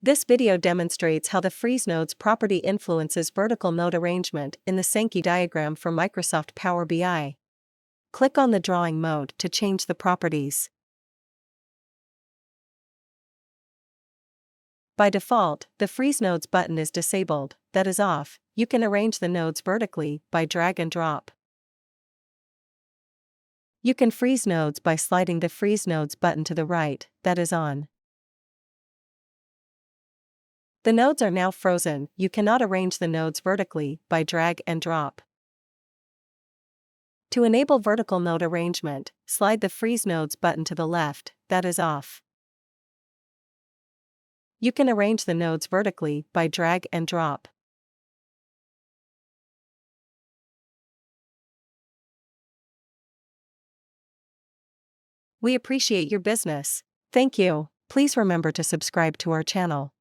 This video demonstrates how the freeze nodes property influences vertical node arrangement in the Sankey diagram for Microsoft Power BI. Click on the drawing mode to change the properties. By default, the freeze nodes button is disabled, that is off. You can arrange the nodes vertically by drag and drop. You can freeze nodes by sliding the freeze nodes button to the right, that is on. The nodes are now frozen. You cannot arrange the nodes vertically by drag and drop. To enable vertical node arrangement, slide the freeze nodes button to the left, that is off. You can arrange the nodes vertically by drag and drop. We appreciate your business. Thank you. Please remember to subscribe to our channel.